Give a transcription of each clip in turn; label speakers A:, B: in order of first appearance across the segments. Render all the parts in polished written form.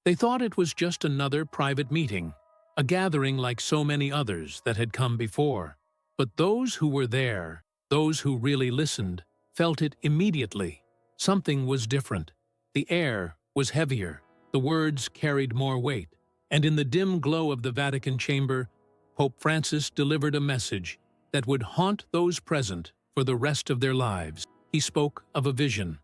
A: They thought it was just another private meeting, a gathering like so many others that had come before. But those who were there, those who really listened, felt it immediately. Something was different. The air was heavier, the words carried more weight, and in the dim glow of the Vatican chamber, Pope Francis delivered a message that would haunt those present for the rest of their lives. He spoke of a vision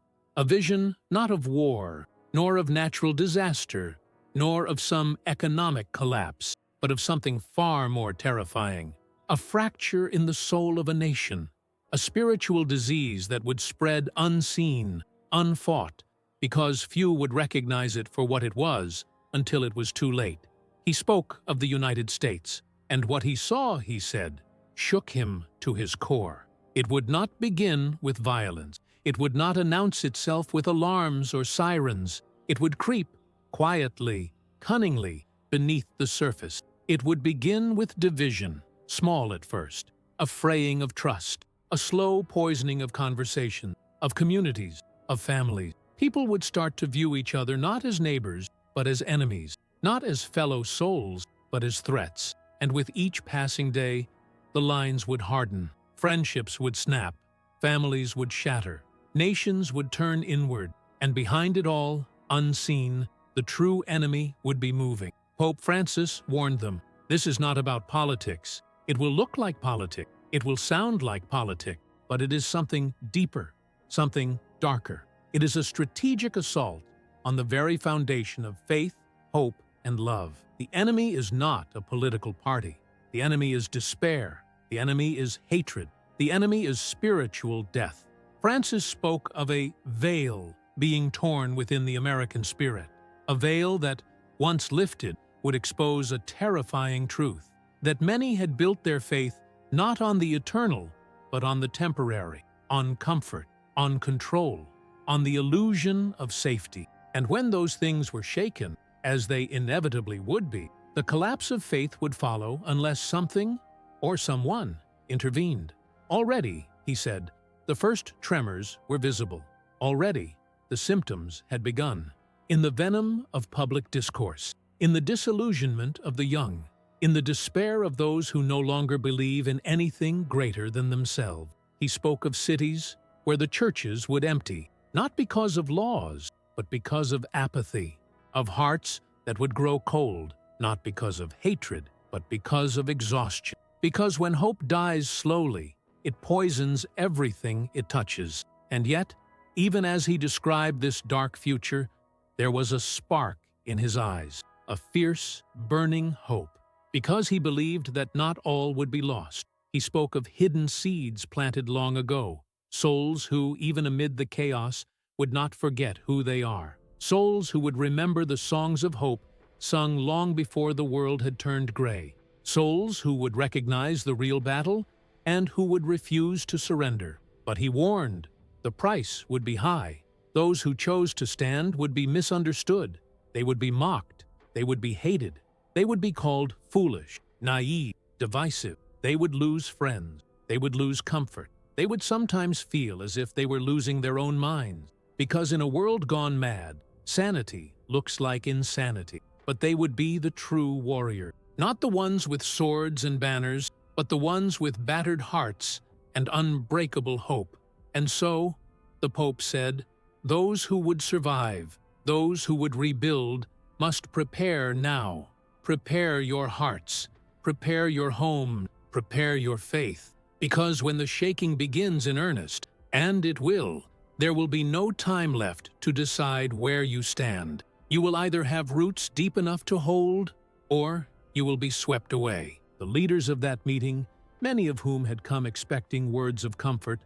A: not of war, nor of natural disaster, nor of some economic collapse, but of something far more terrifying, a fracture in the soul of a nation, a spiritual disease that would spread unseen, unfought, because few would recognize it for what it was until it was too late. He spoke of the United States, and what he saw, he said, shook him to his core. It would not begin with violence. It would not announce itself with alarms or sirens. It would creep quietly, cunningly, beneath the surface. It would begin with division, small at first, a fraying of trust, a slow poisoning of conversation, of communities, of families. People would start to view each other not as neighbors, but as enemies, not as fellow souls, but as threats. And with each passing day, the lines would harden, friendships would snap, families would shatter, nations would turn inward, and behind it all, unseen, the true enemy would be moving. Pope Francis warned them, this is not about politics. It will look like politics, it will sound like politics, but it is something deeper, something darker. It is a strategic assault on the very foundation of faith, hope, and love. The enemy is not a political party. The enemy is despair. The enemy is hatred. The enemy is spiritual death. Francis spoke of a veil being torn within the American spirit, a veil that, once lifted, would expose a terrifying truth, that many had built their faith not on the eternal, but on the temporary, on comfort, on control, on the illusion of safety. And when those things were shaken, as they inevitably would be, the collapse of faith would follow unless something or someone intervened. Already, he said, the first tremors were visible. Already, the symptoms had begun. In the venom of public discourse, in the disillusionment of the young, in the despair of those who no longer believe in anything greater than themselves. He spoke of cities where the churches would empty, not because of laws, but because of apathy, of hearts that would grow cold, not because of hatred, but because of exhaustion. Because when hope dies slowly, it poisons everything it touches. And yet, even as he described this dark future, there was a spark in his eyes, a fierce, burning hope. Because he believed that not all would be lost, he spoke of hidden seeds planted long ago, souls who, even amid the chaos, would not forget who they are, souls who would remember the songs of hope sung long before the world had turned gray, souls who would recognize the real battle and who would refuse to surrender. But he warned, the price would be high. Those who chose to stand would be misunderstood. They would be mocked. They would be hated. They would be called foolish, naive, divisive. They would lose friends. They would lose comfort. They would sometimes feel as if they were losing their own minds. Because in a world gone mad, sanity looks like insanity. But they would be the true warrior. Not the ones with swords and banners, but the ones with battered hearts and unbreakable hope. And so, the Pope said, those who would survive, those who would rebuild, must prepare now. Prepare your hearts, prepare your home, prepare your faith. Because when the shaking begins in earnest, and it will, there will be no time left to decide where you stand. You will either have roots deep enough to hold, or you will be swept away. The leaders of that meeting, many of whom had come expecting words of comfort,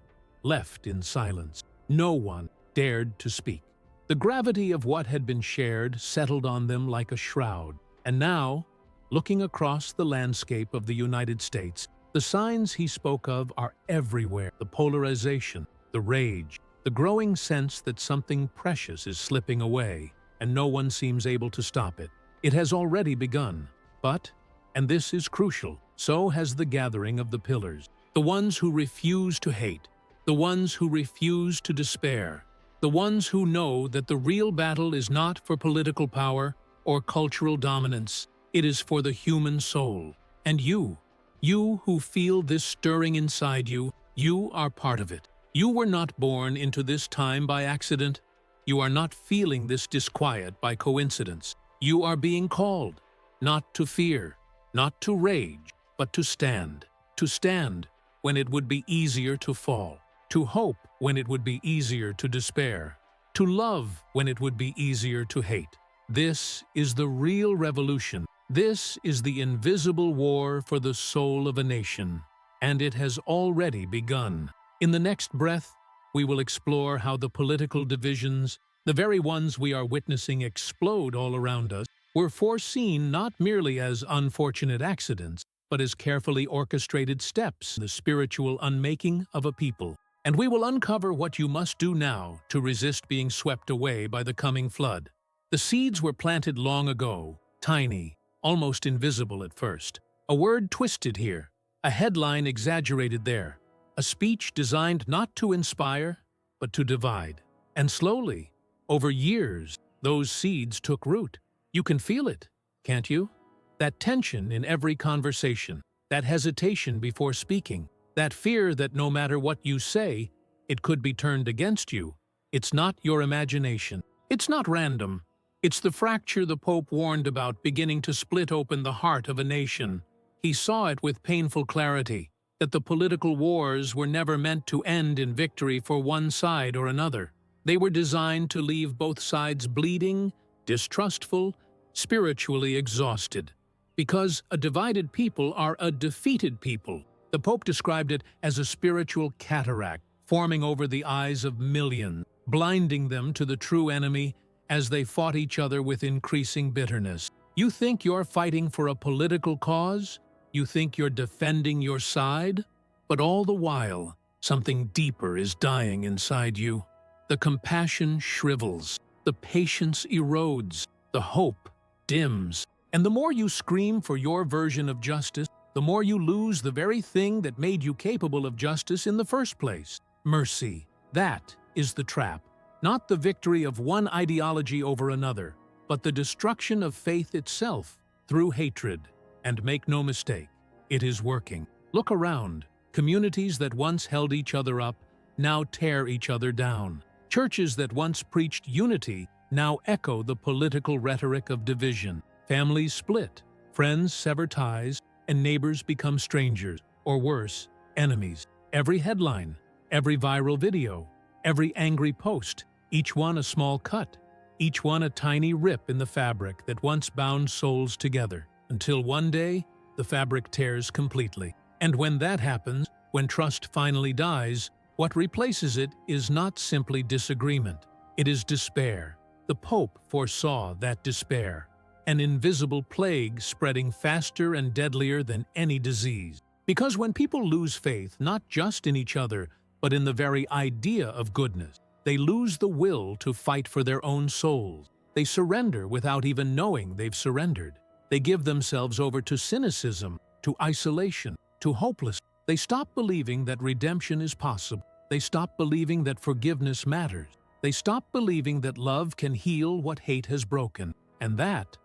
A: left in silence. No one dared to speak. The gravity of what had been shared settled on them like a shroud. And now, looking across the landscape of the United States, the signs he spoke of are everywhere. The polarization, the rage, the growing sense that something precious is slipping away, and no one seems able to stop it. It has already begun. But, and this is crucial, so has the gathering of the pillars. The ones who refuse to hate, the ones who refuse to despair, the ones who know that the real battle is not for political power, or cultural dominance. It is for the human soul. And you who feel this stirring inside you, you are part of it. You were not born into this time by accident. You are not feeling this disquiet by coincidence. You are being called, not to fear, not to rage, but to stand. To stand when it would be easier to fall. To hope when it would be easier to despair. To love when it would be easier to hate. This is the real revolution. This is the invisible war for the soul of a nation. And it has already begun. In the next breath, we will explore how the political divisions, the very ones we are witnessing explode all around us, were foreseen not merely as unfortunate accidents, but as carefully orchestrated steps in the spiritual unmaking of a people. And we will uncover what you must do now to resist being swept away by the coming flood. The seeds were planted long ago, tiny, almost invisible at first. A word twisted here, a headline exaggerated there, a speech designed not to inspire, but to divide. And slowly, over years, those seeds took root. You can feel it, can't you? That tension in every conversation, that hesitation before speaking, that fear that no matter what you say, it could be turned against you. It's not your imagination. It's not random. It's the fracture the Pope warned about beginning to split open the heart of a nation. He saw it with painful clarity, that the political wars were never meant to end in victory for one side or another. They were designed to leave both sides bleeding, distrustful, spiritually exhausted. Because a divided people are a defeated people. The Pope described it as a spiritual cataract forming over the eyes of millions, blinding them to the true enemy as they fought each other with increasing bitterness. You think you're fighting for a political cause? You think you're defending your side? But all the while, something deeper is dying inside you. The compassion shrivels, the patience erodes, the hope dims. And the more you scream for your version of justice, the more you lose the very thing that made you capable of justice in the first place. Mercy. That is the trap. Not the victory of one ideology over another, but the destruction of faith itself through hatred. And make no mistake, it is working. Look around. Communities that once held each other up now tear each other down. Churches that once preached unity now echo the political rhetoric of division. Families split, friends sever ties, and neighbors become strangers, or worse, enemies. Every headline, every viral video, every angry post, each one a small cut, each one a tiny rip in the fabric that once bound souls together, until one day, the fabric tears completely. And when that happens, when trust finally dies, what replaces it is not simply disagreement. It is despair. The Pope foresaw that despair, an invisible plague spreading faster and deadlier than any disease. Because when people lose faith not just in each other, but in the very idea of goodness, they lose the will to fight for their own souls. They surrender without even knowing they've surrendered. They give themselves over to cynicism, to isolation, to hopelessness. They stop believing that redemption is possible. They stop believing that forgiveness matters. They stop believing that love can heal what hate has broken. And that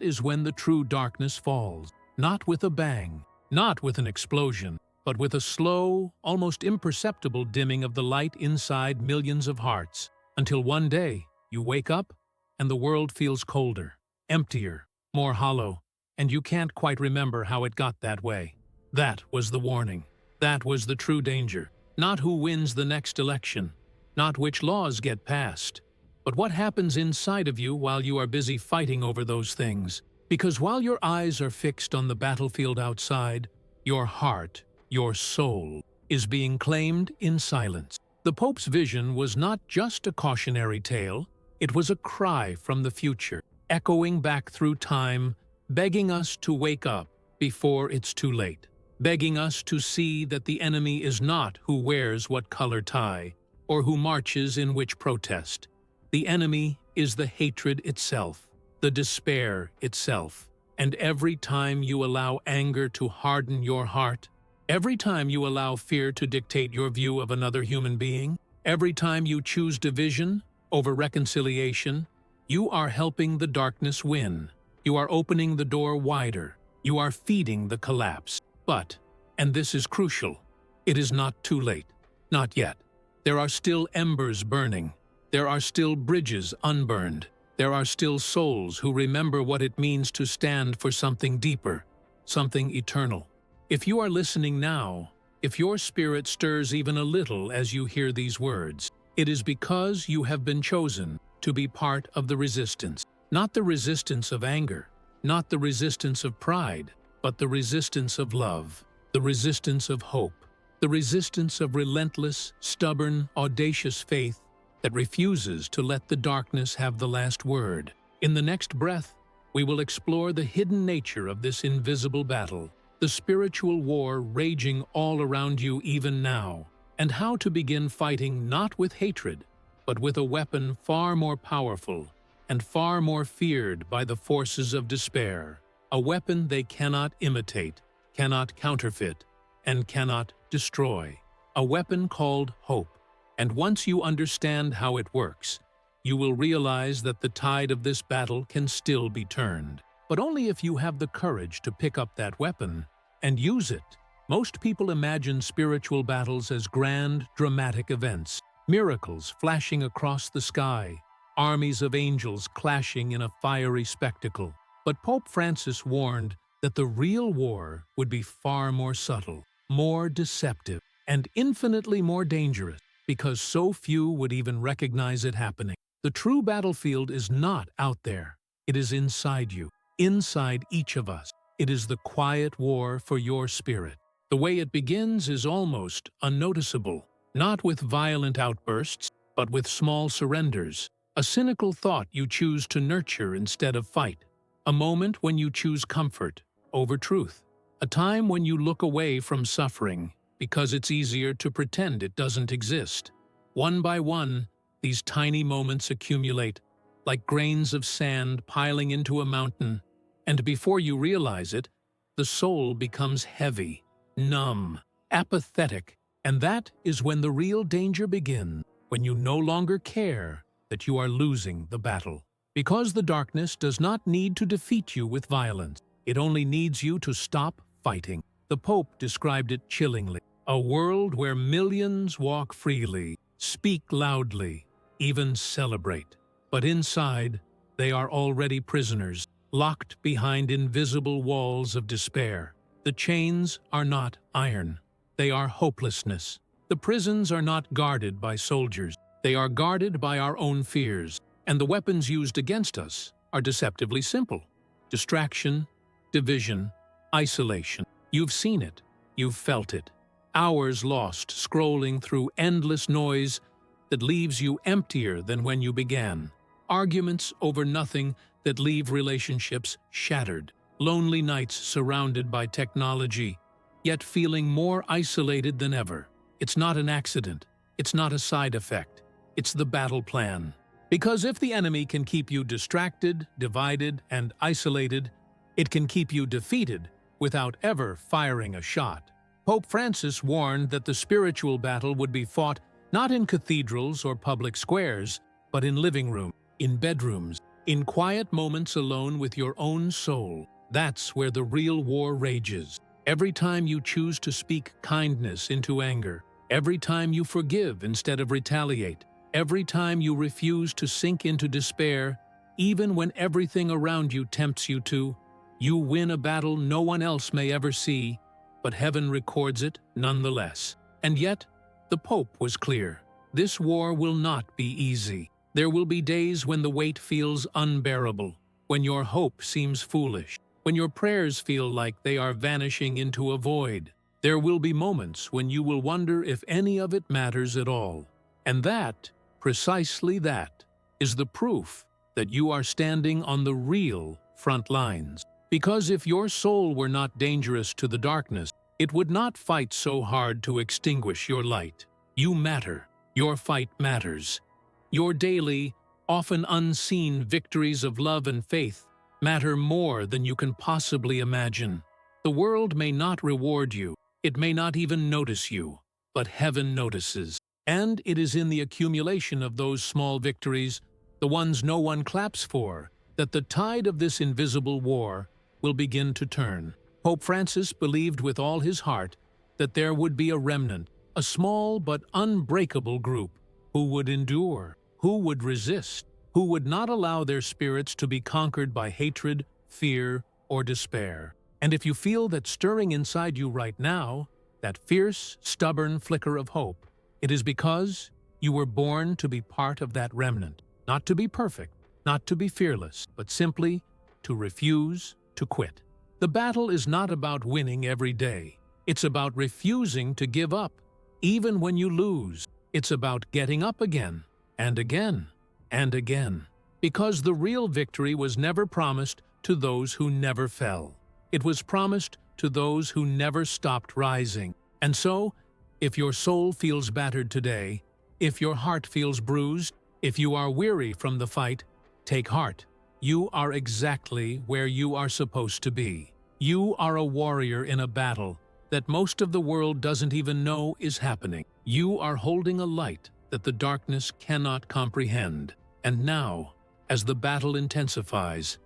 A: is when the true darkness falls. Not with a bang, not with an explosion, but with a slow, almost imperceptible dimming of the light inside millions of hearts. Until one day, you wake up and the world feels colder, emptier, more hollow, and you can't quite remember how it got that way. That was the warning. That was the true danger. Not who wins the next election, not which laws get passed, but what happens inside of you while you are busy fighting over those things. Because while your eyes are fixed on the battlefield outside, your heart, your soul, is being claimed in silence. The Pope's vision was not just a cautionary tale, it was a cry from the future, echoing back through time, begging us to wake up before it's too late, begging us to see that the enemy is not who wears what color tie, or who marches in which protest. The enemy is the hatred itself, the despair itself. And every time you allow anger to harden your heart, every time you allow fear to dictate your view of another human being, every time you choose division over reconciliation, You are helping the darkness win. You are opening the door wider. You are feeding the collapse. But, and this is crucial, it is not too late. Not yet. There are still embers burning. There are still bridges unburned. There are still souls who remember what it means to stand for something deeper, something eternal. If you are listening now, if your spirit stirs even a little as you hear these words, it is because you have been chosen to be part of the resistance. Not the resistance of anger, not the resistance of pride, but the resistance of love, the resistance of hope, the resistance of relentless, stubborn, audacious faith that refuses to let the darkness have the last word. In the next breath, we will explore the hidden nature of this invisible battle, the spiritual war raging all around you even now, and how to begin fighting not with hatred, but with a weapon far more powerful and far more feared by the forces of despair, a weapon they cannot imitate, cannot counterfeit, and cannot destroy, a weapon called hope. And once you understand how it works, you will realize that the tide of this battle can still be turned. But only if you have the courage to pick up that weapon and use it. Most people imagine spiritual battles as grand, dramatic events, miracles flashing across the sky, armies of angels clashing in a fiery spectacle. But Pope Francis warned that the real war would be far more subtle, more deceptive, and infinitely more dangerous, because so few would even recognize it happening. The true battlefield is not out there. It is inside you, inside each of us. It is the quiet war for your spirit. The way it begins is almost unnoticeable, not with violent outbursts, but with small surrenders. A cynical thought you choose to nurture instead of fight. A moment when you choose comfort over truth. A time when you look away from suffering because it's easier to pretend it doesn't exist. One by one, these tiny moments accumulate, like grains of sand piling into a mountain, and before you realize it, the soul becomes heavy, numb, apathetic, and that is when the real danger begins, when you no longer care that you are losing the battle. Because the darkness does not need to defeat you with violence, it only needs you to stop fighting. The Pope described it chillingly. A world where millions walk freely, speak loudly, even celebrate. But inside, they are already prisoners, locked behind invisible walls of despair. The chains are not iron. They are hopelessness. The prisons are not guarded by soldiers. They are guarded by our own fears. And the weapons used against us are deceptively simple. Distraction, division, isolation. You've seen it. You've felt it. Hours lost scrolling through endless noise that leaves you emptier than when you began. Arguments over nothing that leave relationships shattered. Lonely nights surrounded by technology, yet feeling more isolated than ever. It's not an accident. It's not a side effect. It's the battle plan. Because if the enemy can keep you distracted, divided, and isolated, it can keep you defeated without ever firing a shot. Pope Francis warned that the spiritual battle would be fought not in cathedrals or public squares, but in living rooms, in bedrooms, in quiet moments alone with your own soul. That's where the real war rages. Every time you choose to speak kindness into anger, every time you forgive instead of retaliate, every time you refuse to sink into despair, even when everything around you tempts you to, you win a battle no one else may ever see, but heaven records it nonetheless. And yet, the Pope was clear. This war will not be easy. There will be days when the weight feels unbearable, when your hope seems foolish, when your prayers feel like they are vanishing into a void. There will be moments when you will wonder if any of it matters at all. And that, precisely that, is the proof that you are standing on the real front lines. Because if your soul were not dangerous to the darkness, it would not fight so hard to extinguish your light. You matter. Your fight matters. Your daily, often unseen victories of love and faith matter more than you can possibly imagine. The world may not reward you. It may not even notice you. But heaven notices. And it is in the accumulation of those small victories the ones no one claps for, that the tide of this invisible war will begin to turn. Pope Francis believed with all his heart that there would be a remnant, a small but unbreakable group, who would endure, who would resist, who would not allow their spirits to be conquered by hatred, fear, or despair. And if you feel that stirring inside you right now, that fierce, stubborn flicker of hope, it is because you were born to be part of that remnant, not to be perfect, not to be fearless, but simply to refuse to quit. The battle is not about winning every day. It's about refusing to give up, even when you lose. It's about getting up again, and again, and again. Because the real victory was never promised to those who never fell. It was promised to those who never stopped rising. And so, if your soul feels battered today, if your heart feels bruised, if you are weary from the fight, take heart. You are exactly where you are supposed to be. You are a warrior in a battle that most of the world doesn't even know is happening. You are holding a light that the darkness cannot comprehend. And now, as the battle intensifies,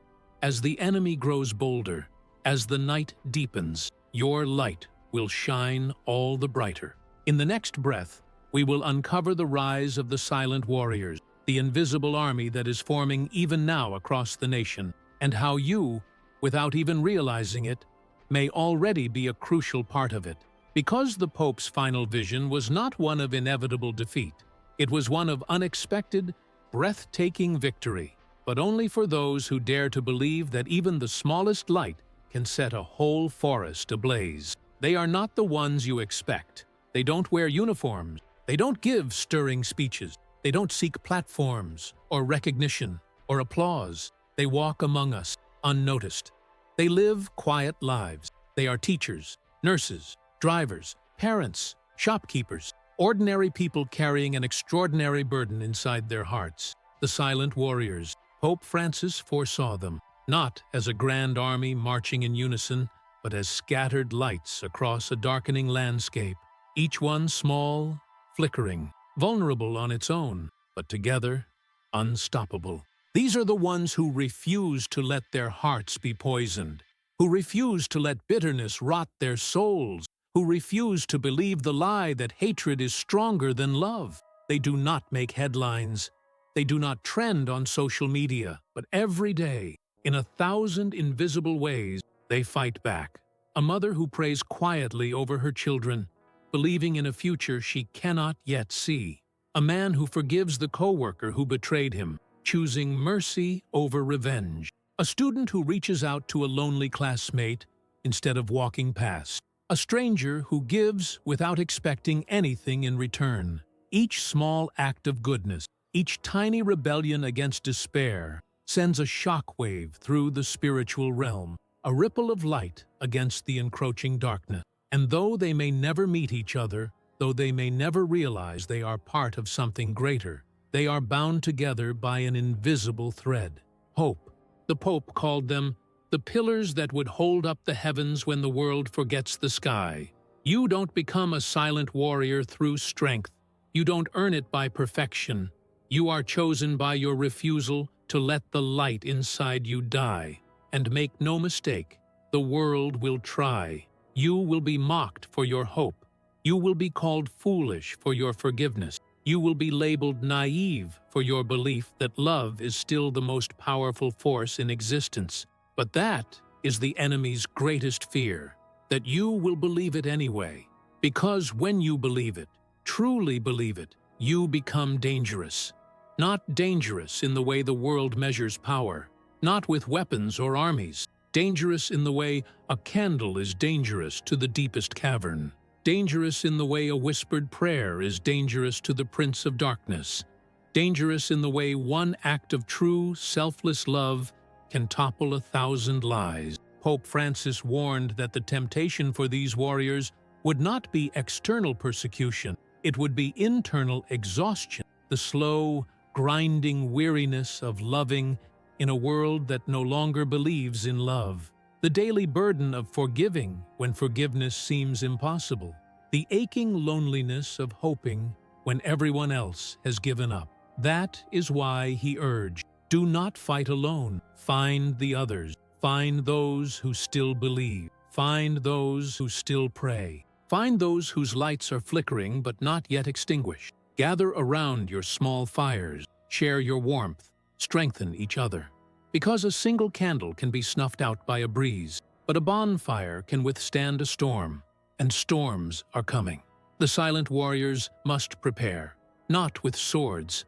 A: as the enemy grows bolder, as the night deepens, your light will shine all the brighter. In the next breath, we will uncover the rise of the silent warriors, the invisible army that is forming even now across the nation, and how you, without even realizing it, may already be a crucial part of it. Because the Pope's final vision was not one of inevitable defeat. It was one of unexpected, breathtaking victory, but only for those who dare to believe that even the smallest light can set a whole forest ablaze. They are not the ones you expect. They don't wear uniforms. They don't give stirring speeches. They don't seek platforms, or recognition, or applause. They walk among us, unnoticed. They live quiet lives. They are teachers, nurses, drivers, parents, shopkeepers, ordinary people carrying an extraordinary burden inside their hearts. The silent warriors. Pope Francis foresaw them, not as a grand army marching in unison, but as scattered lights across a darkening landscape, each one small, flickering, vulnerable on its own, but together, unstoppable. These are the ones who refuse to let their hearts be poisoned, who refuse to let bitterness rot their souls, who refuse to believe the lie that hatred is stronger than love. They do not make headlines. They do not trend on social media, but every day, in 1,000 invisible ways, they fight back. A mother who prays quietly over her children, believing in a future she cannot yet see. A man who forgives the coworker who betrayed him, choosing mercy over revenge. A student who reaches out to a lonely classmate instead of walking past. A stranger who gives without expecting anything in return. Each small act of goodness, each tiny rebellion against despair, sends a shockwave through the spiritual realm, a ripple of light against the encroaching darkness. And though they may never meet each other, though they may never realize they are part of something greater, they are bound together by an invisible thread. Hope. The Pope called them the pillars that would hold up the heavens when the world forgets the sky. You don't become a silent warrior through strength. You don't earn it by perfection. You are chosen by your refusal to let the light inside you die. And make no mistake, the world will try. You will be mocked for your hope. You will be called foolish for your forgiveness. You will be labeled naive for your belief that love is still the most powerful force in existence. But that is the enemy's greatest fear, that you will believe it anyway. Because when you believe it, truly believe it, you become dangerous. Not dangerous in the way the world measures power, not with weapons or armies. Dangerous in the way a candle is dangerous to the deepest cavern. Dangerous in the way a whispered prayer is dangerous to the Prince of Darkness. Dangerous in the way one act of true, selfless love can topple 1,000 lies. Pope Francis warned that the temptation for these warriors would not be external persecution. It would be internal exhaustion, the slow, grinding weariness of loving in a world that no longer believes in love. The daily burden of forgiving when forgiveness seems impossible. The aching loneliness of hoping when everyone else has given up. That is why he urged, do not fight alone. Find the others. Find those who still believe. Find those who still pray. Find those whose lights are flickering but not yet extinguished. Gather around your small fires. Share your warmth. Strengthen each other. Because a single candle can be snuffed out by a breeze, but a bonfire can withstand a storm, and storms are coming. The silent warriors must prepare, not with swords,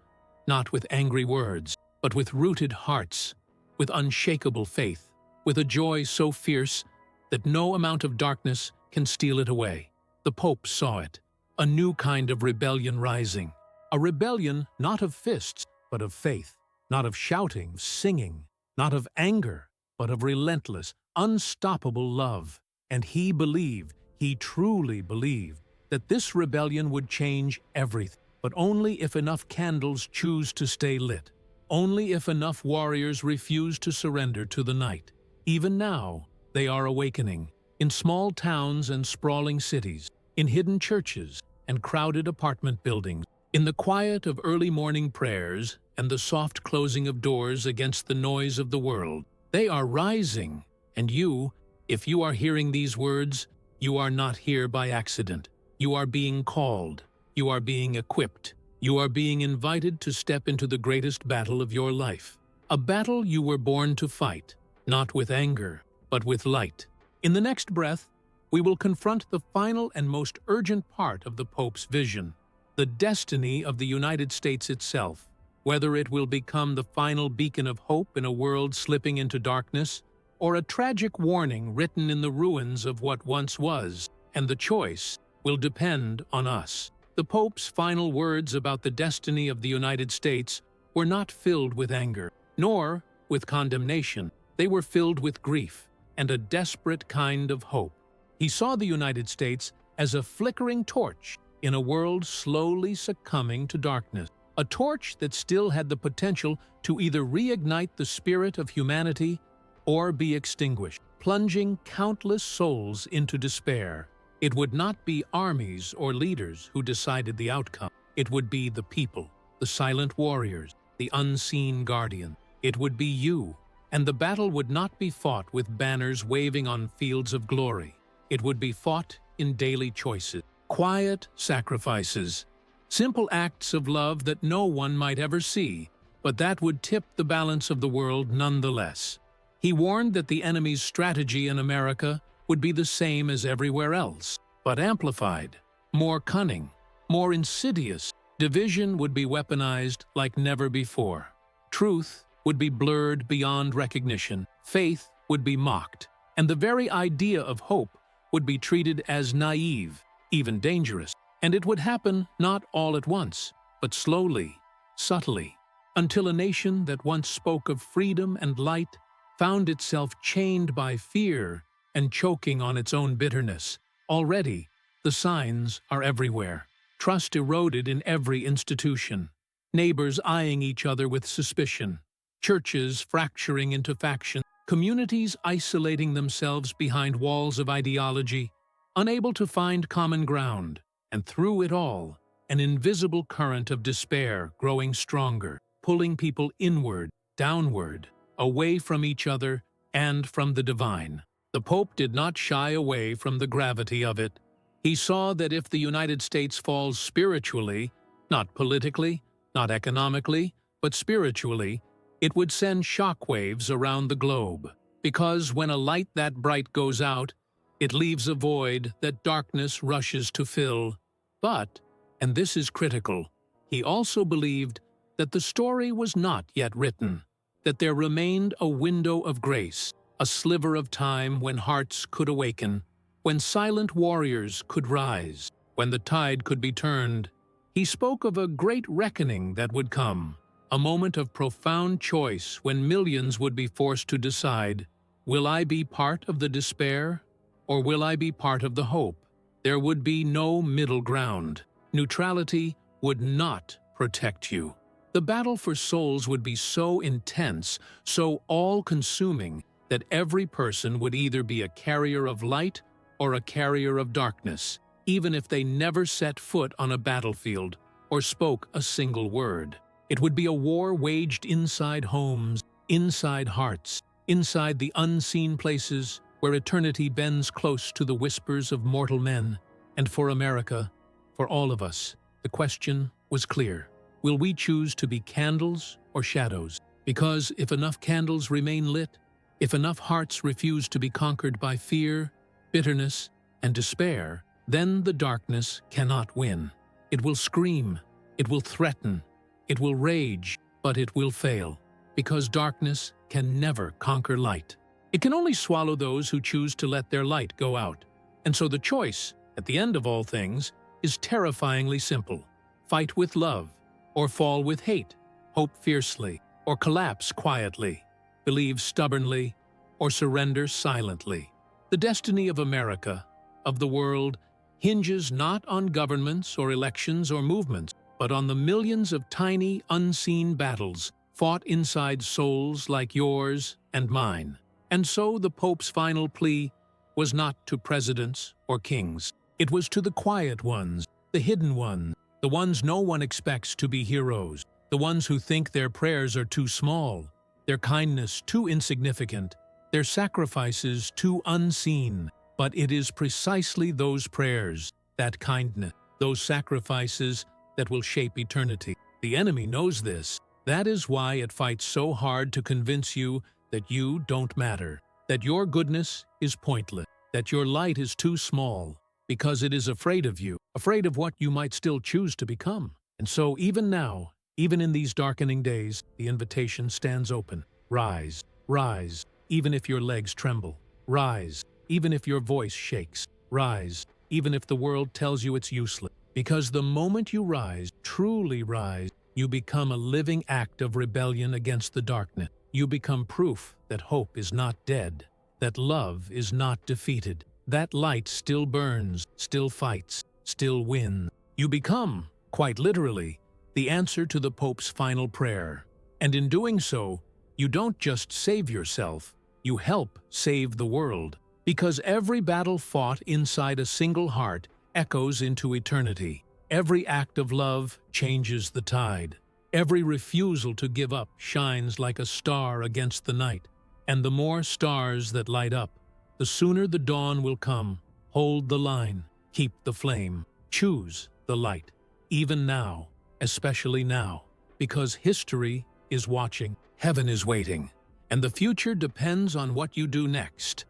A: not with angry words, but with rooted hearts, with unshakable faith, with a joy so fierce that no amount of darkness can steal it away. The Pope saw it, a new kind of rebellion rising, a rebellion not of fists, but of faith, not of shouting, singing, not of anger, but of relentless, unstoppable love. And he believed, he truly believed, that this rebellion would change everything, but only if enough candles choose to stay lit, only if enough warriors refuse to surrender to the night. Even now, they are awakening, in small towns and sprawling cities, in hidden churches and crowded apartment buildings, in the quiet of early morning prayers and the soft closing of doors against the noise of the world. They are rising, and you, if you are hearing these words, you are not here by accident. You are being called. You are being equipped. You are being invited to step into the greatest battle of your life. A battle you were born to fight, not with anger, but with light. In the next breath, we will confront the final and most urgent part of the Pope's vision, the destiny of the United States itself, whether it will become the final beacon of hope in a world slipping into darkness, or a tragic warning written in the ruins of what once was, and the choice will depend on us. The Pope's final words about the destiny of the United States were not filled with anger, nor with condemnation. They were filled with grief and a desperate kind of hope. He saw the United States as a flickering torch in a world slowly succumbing to darkness, a torch that still had the potential to either reignite the spirit of humanity or be extinguished, plunging countless souls into despair. It would not be armies or leaders who decided the outcome. It would be the people, the silent warriors, the unseen guardian. It would be you, and the battle would not be fought with banners waving on fields of glory. It would be fought in daily choices, quiet sacrifices, simple acts of love that no one might ever see, but that would tip the balance of the world nonetheless. He warned that the enemy's strategy in America would be the same as everywhere else, but amplified, more cunning, more insidious. Division would be weaponized like never before. Truth would be blurred beyond recognition. Faith would be mocked, and the very idea of hope would be treated as naive, even dangerous. And it would happen not all at once, but slowly, subtly, until a nation that once spoke of freedom and light found itself chained by fear and choking on its own bitterness. Already, the signs are everywhere. Trust eroded in every institution. Neighbors eyeing each other with suspicion. Churches fracturing into factions. Communities isolating themselves behind walls of ideology, unable to find common ground. And through it all, an invisible current of despair growing stronger, pulling people inward, downward, away from each other and from the divine. The Pope did not shy away from the gravity of it. He saw that if the United States falls spiritually, not politically, not economically, but spiritually, it would send shockwaves around the globe. Because when a light that bright goes out, it leaves a void that darkness rushes to fill. But, and this is critical, he also believed that the story was not yet written, that there remained a window of grace, a sliver of time when hearts could awaken, when silent warriors could rise, when the tide could be turned. He spoke of a great reckoning that would come, a moment of profound choice when millions would be forced to decide, will I be part of the despair, or will I be part of the hope? There would be no middle ground. Neutrality would not protect you. The battle for souls would be so intense, so all-consuming, that every person would either be a carrier of light or a carrier of darkness, even if they never set foot on a battlefield or spoke a single word. It would be a war waged inside homes, inside hearts, inside the unseen places where eternity bends close to the whispers of mortal men. And for America, for all of us, the question was clear. Will we choose to be candles or shadows? Because if enough candles remain lit, if enough hearts refuse to be conquered by fear, bitterness, and despair, then the darkness cannot win. It will scream, it will threaten, it will rage, but it will fail, because darkness can never conquer light. It can only swallow those who choose to let their light go out. And so the choice, at the end of all things, is terrifyingly simple. Fight with love, or fall with hate. Hope fiercely, or collapse quietly. Believe stubbornly, or surrender silently. The destiny of America, of the world, hinges not on governments or elections or movements, but on the millions of tiny, unseen battles fought inside souls like yours and mine. And so the Pope's final plea was not to presidents or kings. It was to the quiet ones, the hidden ones, the ones no one expects to be heroes, the ones who think their prayers are too small, their kindness too insignificant, their sacrifices too unseen. But it is precisely those prayers, that kindness, those sacrifices that will shape eternity. The enemy knows this. That is why it fights so hard to convince you that you don't matter, that your goodness is pointless, that your light is too small, because it is afraid of you, afraid of what you might still choose to become. And so even now, even in these darkening days, the invitation stands open. Rise, rise, even if your legs tremble. Rise, even if your voice shakes. Rise, even if the world tells you it's useless. Because the moment you rise, truly rise, you become a living act of rebellion against the darkness. You become proof that hope is not dead, that love is not defeated, that light still burns, still fights, still wins. You become, quite literally, the answer to the Pope's final prayer. And in doing so, you don't just save yourself, you help save the world. Because every battle fought inside a single heart echoes into eternity. Every act of love changes the tide. Every refusal to give up shines like a star against the night. And the more stars that light up, the sooner the dawn will come. Hold the line, keep the flame, choose the light. Even now, especially now, because history is watching, heaven is waiting, and the future depends on what you do next.